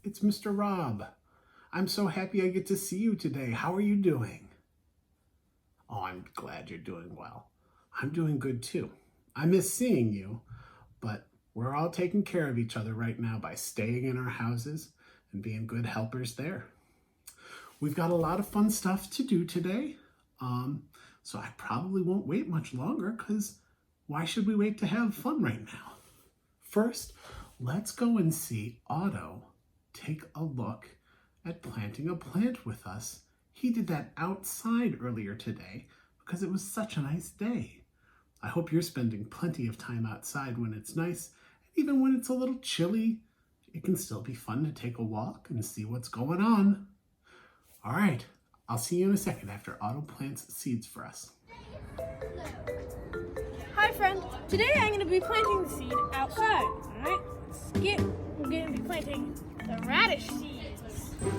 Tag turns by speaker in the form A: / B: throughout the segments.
A: it's Mr. Rob. I'm so happy I get to see you today. How are you doing? Oh, I'm glad you're doing well. I'm doing good too. I miss seeing you, but we're all taking care of each other right now by staying in our houses and being good helpers there. We've got a lot of fun stuff to do today, so I probably won't wait much longer because why should we wait to have fun right now? First, let's go and see Otto take a look at planting a plant with us. He did that outside earlier today because it was such a nice day. I hope you're spending plenty of time outside when it's nice. Even when it's a little chilly, it can still be fun to take a walk and see what's going on. All right, I'll see you in a second after Otto plants seeds for us.
B: Hi friend, today I'm going to be planting the seed outside. All right, skip. I'm going to be planting the radish seeds. All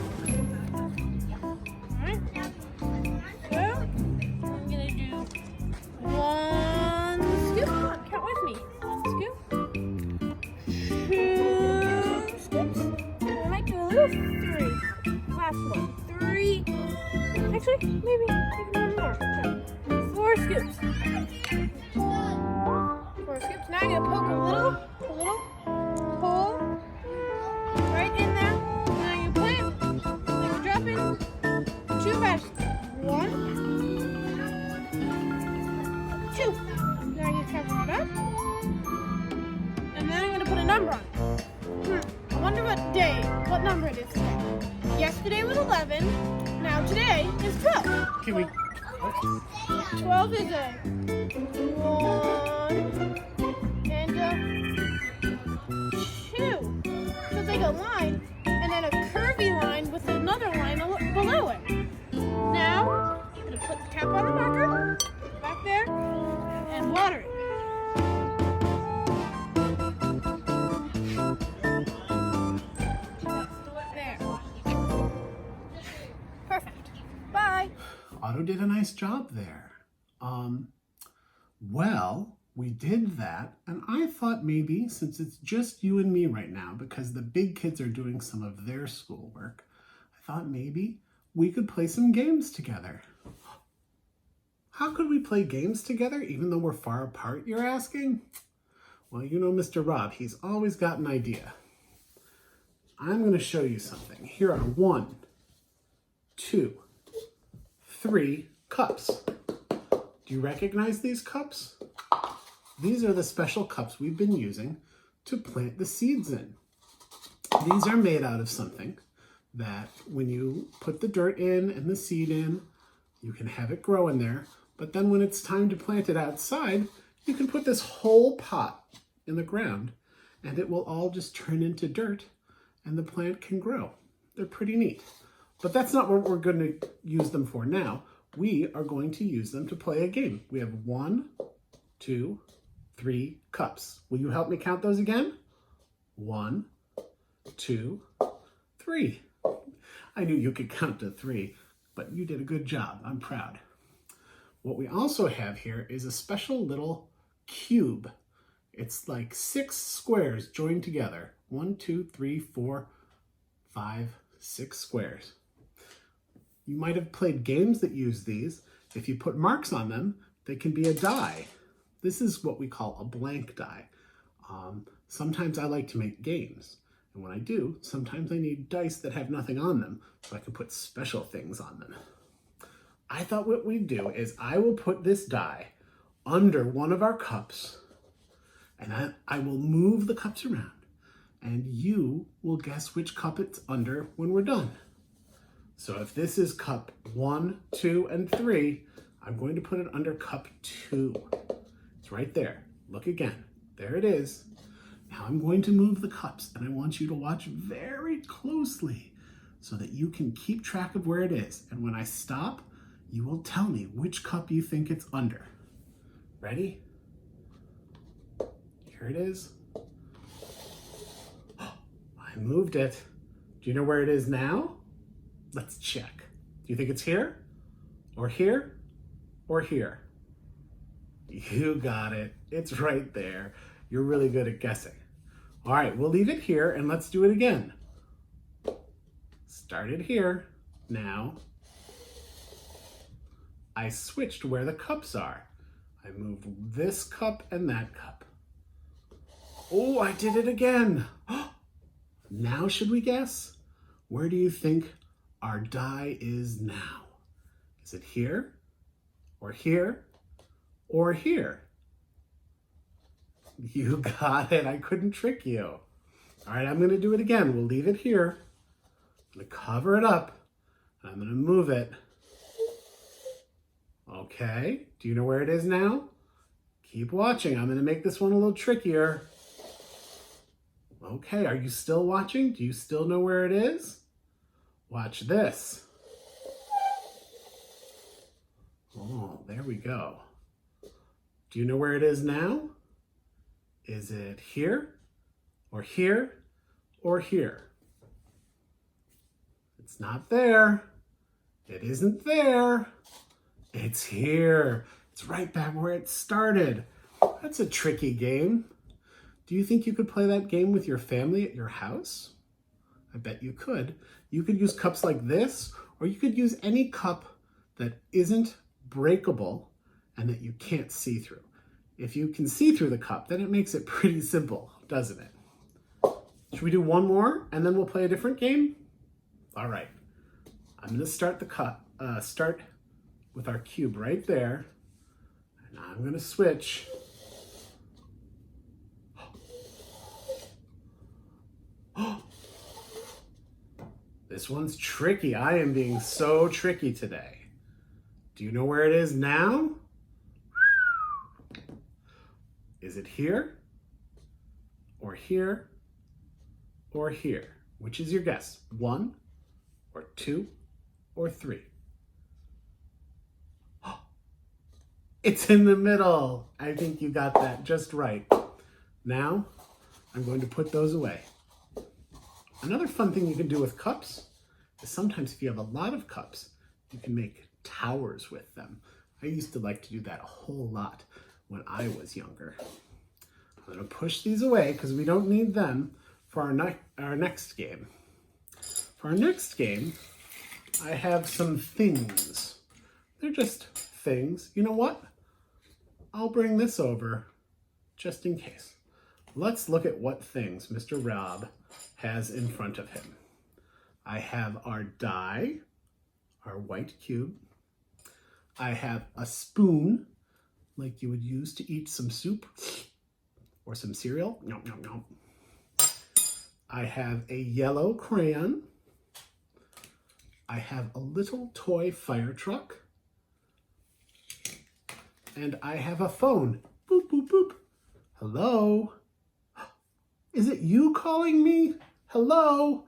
B: right, so I'm going to do one scoop. Come on, count with me. One scoop, two scoops. I might do a little three. Last one, three. Actually, maybe one more. Okay. 4 scoops. 4 scoops. Now I'm gonna poke a little hole right in there. Now I'm gonna plant. I'm gonna drop in 2 vegetables. 1, 2. Now I'm gonna cover it up, and then I'm gonna put a number on it. I wonder what number it is today. Yesterday was 11. Now today is 12.
A: Can we?
B: 12 is a 1 and a 2. So it's like a line and then a curvy line with another line below it. Now I'm going to put the cap on the marker back there and water it. There. Perfect. Bye.
A: Otto did a nice job there. Well, we did that, and I thought maybe, since it's just you and me right now, because the big kids are doing some of their schoolwork, I thought maybe we could play some games together. How could we play games together even though we're far apart, you're asking? Well, you know Mr. Rob, he's always got an idea. I'm going to show you something. Here are 1, 2, 3 cups. Do you recognize these cups? These are the special cups we've been using to plant the seeds in. These are made out of something that when you put the dirt in and the seed in, you can have it grow in there. But then when it's time to plant it outside, you can put this whole pot in the ground and it will all just turn into dirt and the plant can grow. They're pretty neat. But that's not what we're going to use them for now. We are going to use them to play a game. We have 1, 2, 3 cups. Will you help me count those again? 1, 2, 3. I knew you could count to 3, but you did a good job. I'm proud. What we also have here is a special little cube. It's like 6 squares joined together. 1, 2, 3, 4, 5, 6 squares. You might have played games that use these. If you put marks on them, they can be a die. This is what we call a blank die. Sometimes I like to make games. And when I do, sometimes I need dice that have nothing on them so I can put special things on them. I thought what we'd do is I will put this die under one of our cups and I will move the cups around and you will guess which cup it's under when we're done. So if this is cup 1, 2, and 3, I'm going to put it under cup 2. It's right there. Look again. There it is. Now I'm going to move the cups and I want you to watch very closely so that you can keep track of where it is. And when I stop, you will tell me which cup you think it's under. Ready? Here it is. I moved it. Do you know where it is now? Let's check. Do you think it's here? Or here? Or here? You got it. It's right there. You're really good at guessing. All right, we'll leave it here and let's do it again. Started here. Now, I switched where the cups are. I moved this cup and that cup. Oh, I did it again. Now should we guess? Where do you think our die is now? Is it here, or here, or here? You got it. I couldn't trick you. All right, I'm going to do it again. We'll leave it here. I'm going to cover it up, and I'm going to move it. Okay, do you know where it is now? Keep watching. I'm going to make this one a little trickier. Okay, are you still watching? Do you still know where it is? Watch this. Oh, there we go. Do you know where it is now? Is it here, or here, or here? It's not there. It isn't there. It's here. It's right back where it started. That's a tricky game. Do you think you could play that game with your family at your house? I bet you could. You could use cups like this, or you could use any cup that isn't breakable and that you can't see through. If you can see through the cup, then it makes it pretty simple, doesn't it? Should we do one more and then we'll play a different game? All right. I'm going to start start with our cube right there, and I'm going to switch. This one's tricky. I am being so tricky today. Do you know where it is now? Is it here, or here, or here? Which is your guess? 1, or 2, or 3? It's in the middle. I think you got that just right. Now, I'm going to put those away. Another fun thing you can do with cups is sometimes if you have a lot of cups, you can make towers with them. I used to like to do that a whole lot when I was younger. I'm going to push these away because we don't need them for our next game. For our next game, I have some things. They're just things. You know what? I'll bring this over just in case. Let's look at what things Mr. Rob has in front of him. I have our die, our white cube. I have a spoon, like you would use to eat some soup or some cereal. Nom, nom, nom. I have a yellow crayon. I have a little toy fire truck. And I have a phone. Boop, boop, boop. Hello? Is it you calling me? Hello?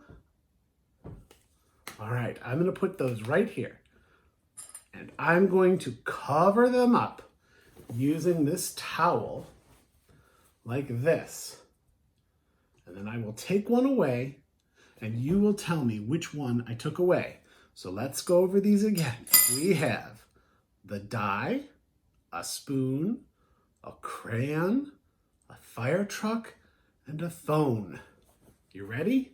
A: All right, I'm going to put those right here. And I'm going to cover them up using this towel like this. And then I will take one away and you will tell me which one I took away. So let's go over these again. We have the die, a spoon, a crayon, a fire truck, and a phone. You ready?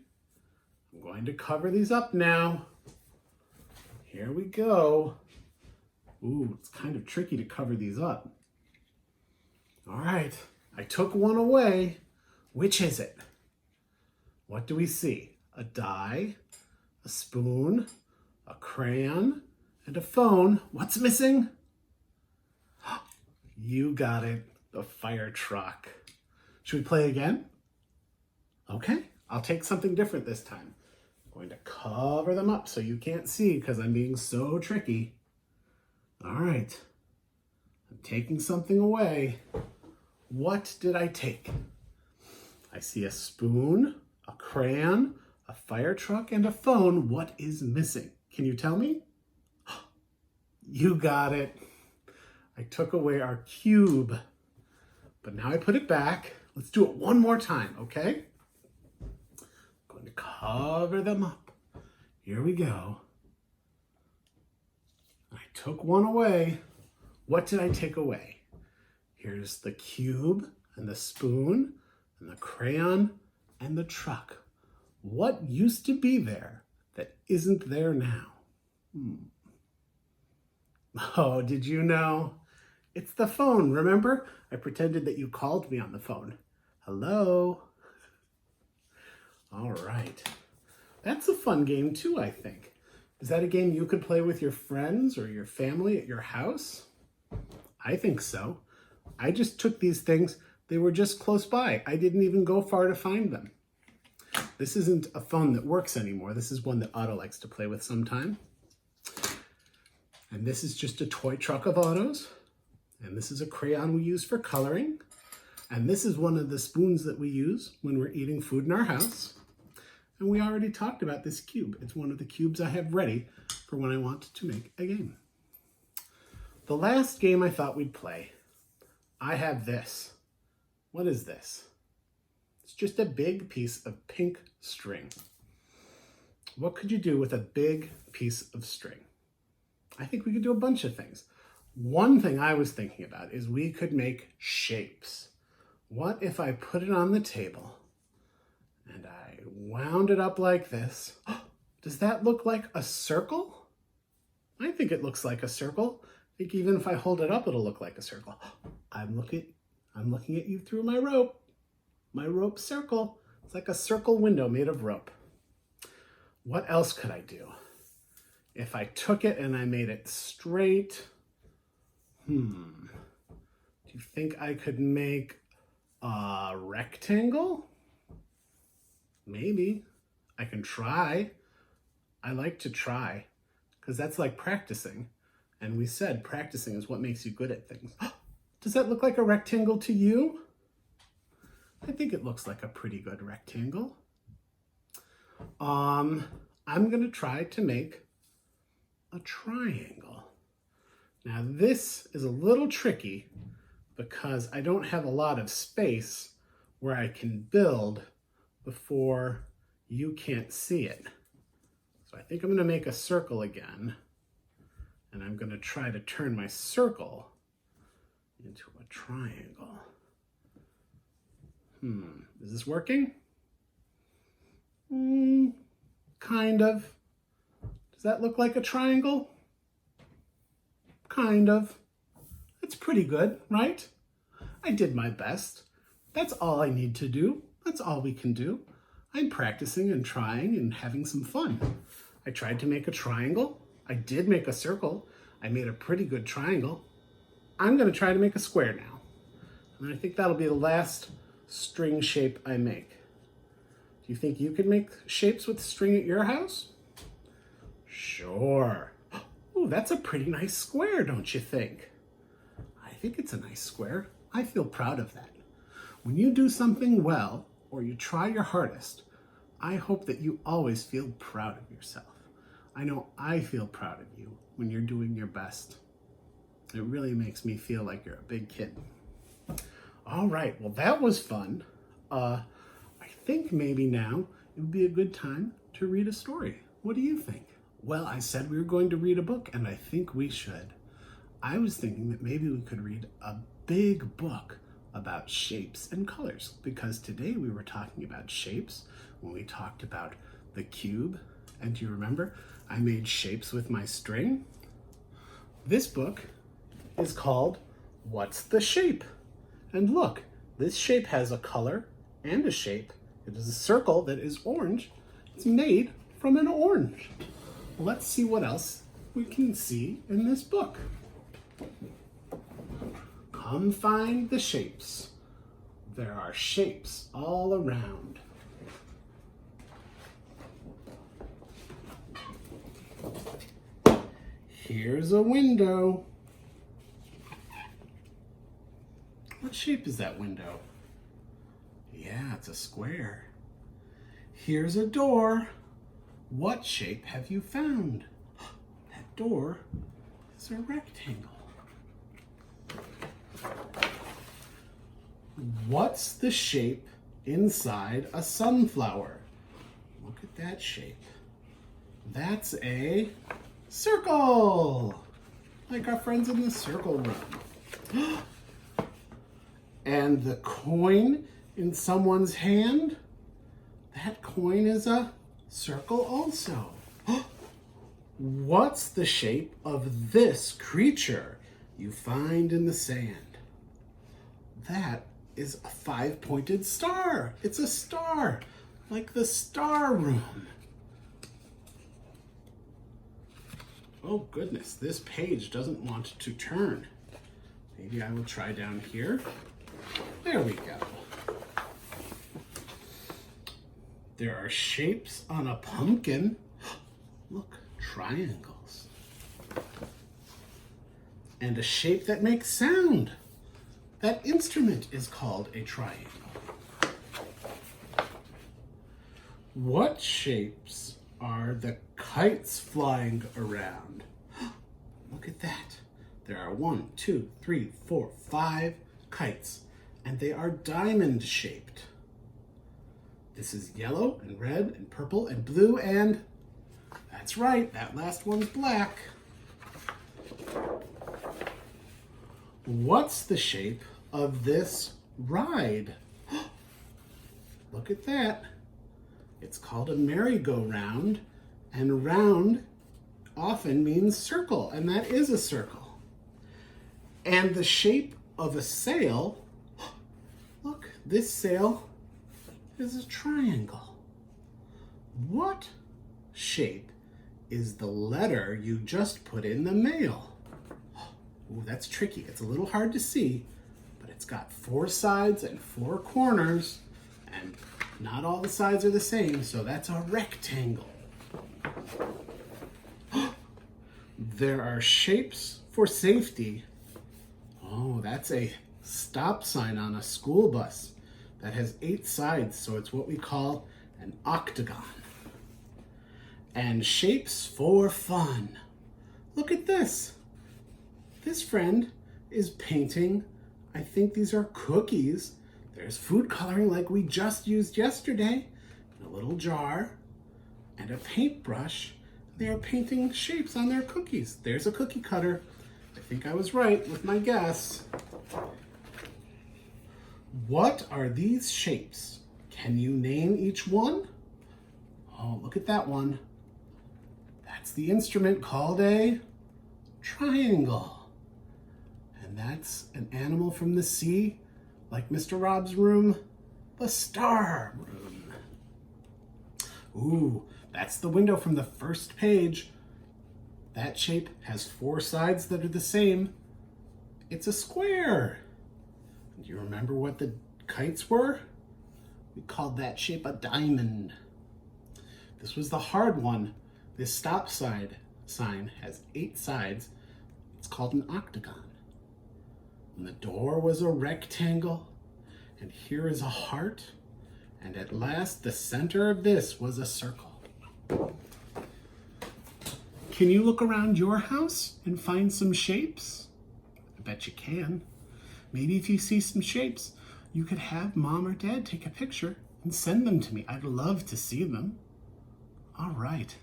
A: I'm going to cover these up now. Here we go. Ooh, it's kind of tricky to cover these up. All right, I took one away. Which is it? What do we see? A die, a spoon, a crayon, and a phone. What's missing? You got it, the fire truck. Should we play again? Okay, I'll take something different this time. I'm going to cover them up so you can't see because I'm being so tricky. All right, I'm taking something away. What did I take? I see a spoon, a crayon, a fire truck, and a phone. What is missing? Can you tell me? You got it. I took away our cube, but now I put it back. Let's do it one more time, okay? I'm going to cover them up. Here we go. I took one away. What did I take away? Here's the cube and the spoon and the crayon and the truck. What used to be there that isn't there now? Oh, did you know? It's the phone, remember? I pretended that you called me on the phone. Hello? All right. That's a fun game too, I think. Is that a game you could play with your friends or your family at your house? I think so. I just took these things. They were just close by. I didn't even go far to find them. This isn't a phone that works anymore. This is one that Otto likes to play with sometime. And this is just a toy truck of Otto's. And this is a crayon we use for coloring. And this is one of the spoons that we use when we're eating food in our house. And we already talked about this cube. It's one of the cubes I have ready for when I want to make a game. The last game I thought we'd play, I have this. What is this? It's just a big piece of pink string. What could you do with a big piece of string? I think we could do a bunch of things. One thing I was thinking about is we could make shapes. What if I put it on the table and I wound it up like this? Does that look like a circle? I think it looks like a circle. I think even if I hold it up, it'll look like a circle. I'm looking at you through my rope circle. It's like a circle window made of rope. What else could I do? If I took it and I made it straight, do you think I could make a rectangle? Maybe. I can try. I like to try because that's like practicing. And we said practicing is what makes you good at things. Does that look like a rectangle to you? I think it looks like a pretty good rectangle. I'm going to try to make a triangle. Now this is a little tricky because I don't have a lot of space where I can build before you can't see it. So I think I'm going to make a circle again, and I'm going to try to turn my circle into a triangle. Is this working? Kind of. Does that look like a triangle? Kind of. It's pretty good, right? I did my best. That's all I need to do. That's all we can do. I'm practicing and trying and having some fun. I tried to make a triangle. I did make a circle. I made a pretty good triangle. I'm going to try to make a square now. And I think that'll be the last string shape I make. Do you think you could make shapes with string at your house? Sure. Oh, that's a pretty nice square, don't you think? I think it's a nice square. I feel proud of that. When you do something well, or you try your hardest, I hope that you always feel proud of yourself. I know I feel proud of you when you're doing your best. It really makes me feel like you're a big kid. All right, well, that was fun. I think maybe now it would be a good time to read a story. What do you think? Well, I said we were going to read a book, and I think we should. I was thinking that maybe we could read a big book about shapes and colors, because today we were talking about shapes when we talked about the cube. And do you remember I made shapes with my string? This book is called What's the Shape? And look, this shape has a color and a shape. It is a circle that is orange. It's made from an orange. Let's see what else we can see in this book. Come find the shapes. There are shapes all around. Here's a window. What shape is that window? Yeah, it's a square. Here's a door. What shape have you found? That door is a rectangle. What's the shape inside a sunflower? Look at that shape. That's a circle, like our friends in the circle room. And the coin in someone's hand, that coin is a circle also. What's the shape of this creature you find in the sand? That is a 5-pointed star. It's a star, like the star room. Oh goodness, this page doesn't want to turn. Maybe I will try down here. There we go. There are shapes on a pumpkin. Look, triangles. And a shape that makes sound. That instrument is called a triangle. What shapes are the kites flying around? Look at that. There are 1, 2, 3, 4, 5 kites, and they are diamond shaped. This is yellow and red and purple and blue, and that's right, that last one's black. What's the shape of this ride? Look at that. It's called a merry-go-round, and round often means circle, and that is a circle. And the shape of a sail, look, this sail is a triangle. What shape is the letter you just put in the mail? Ooh, that's tricky. It's a little hard to see, but it's got 4 sides and 4 corners, and not all the sides are the same, so that's a rectangle. There are shapes for safety. Oh, that's a stop sign on a school bus that has 8 sides, so it's what we call an octagon. And shapes for fun. Look at this. This friend is painting, I think these are cookies. There's food coloring like we just used yesterday in a little jar and a paintbrush. They are painting shapes on their cookies. There's a cookie cutter. I think I was right with my guess. What are these shapes? Can you name each one? Oh, look at that one. That's the instrument called a triangle. And that's an animal from the sea, like Mr. Rob's room, the star room. Ooh, that's the window from the first page. That shape has 4 sides that are the same. It's a square. Do you remember what the kites were? We called that shape a diamond. This was the hard one. This stop sign has 8 sides. It's called an octagon. And the door was a rectangle. And here is a heart. And at last, the center of this was a circle. Can you look around your house and find some shapes? I bet you can. Maybe if you see some shapes, you could have Mom or Dad take a picture and send them to me. I'd love to see them. All right.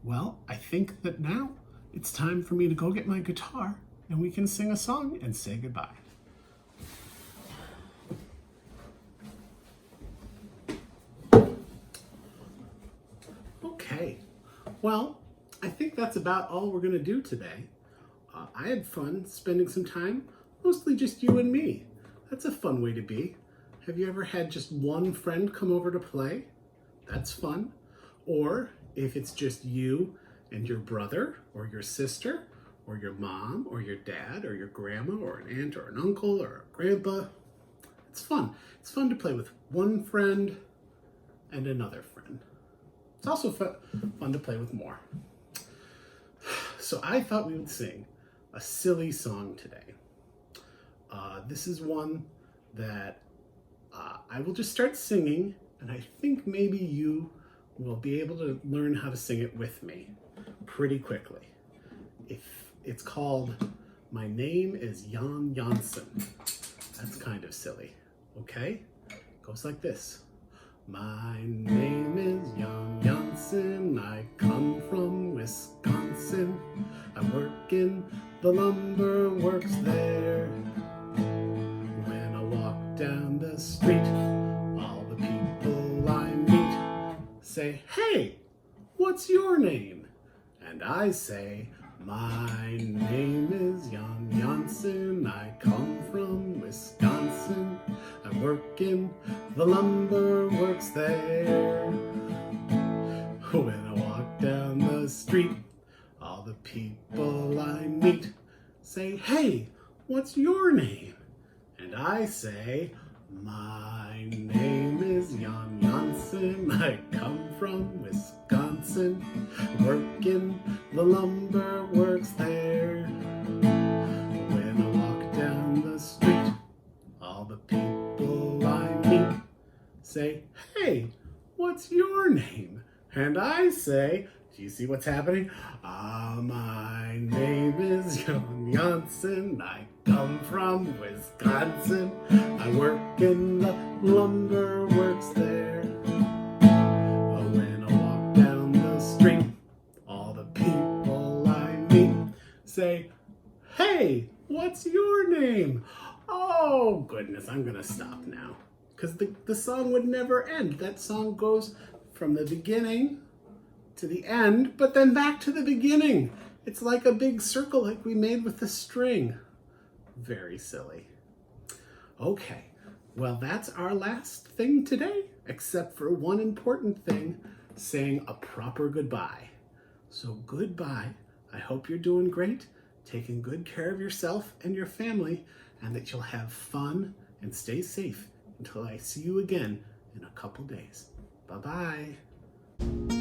A: Well, I think that now it's time for me to go get my guitar and we can sing a song and say goodbye. Okay. Well, I think that's about all we're going to do today. I had fun spending some time, mostly just you and me. That's a fun way to be. Have you ever had just one friend come over to play? That's fun. Or if it's just you and your brother or your sister or your mom or your dad or your grandma or an aunt or an uncle or a grandpa, it's fun. It's fun to play with one friend and another friend. It's also fun to play with more. So I thought we would sing a silly song today. This is one that I will just start singing, and I think maybe you will be able to learn how to sing it with me pretty quickly. It's called My Name is Jan Janssen. That's kind of silly, okay? Goes like this. My name is Jan Janssen, I come from Wisconsin. I work in the lumber works there. When I walk down the street, all the people I meet say, "Hey, what's your name?" and I say, my name is Jan Jansen, I come from Wisconsin, I work in the lumber works there. When I walk down the street, all the people I meet say, hey, what's your name? And I say, my name is Jan Jansen, I come from Wisconsin, work in the lumber works there. When I walk down the street, all the people I meet say, hey, what's your name? And I say, do you see what's happening? My name is Jan Jansen, I come from Wisconsin, I work in the lumber works there. When I walk down the street, all the people I meet say, hey, what's your name? Oh goodness, I'm gonna stop now, because the song would never end. That song goes from the beginning to the end, but then back to the beginning. It's like a big circle like we made with the string. Very silly. Okay, well, that's our last thing today, except for one important thing, saying a proper goodbye. So goodbye. I hope you're doing great, taking good care of yourself and your family, and that you'll have fun and stay safe until I see you again in a couple days. Bye-bye.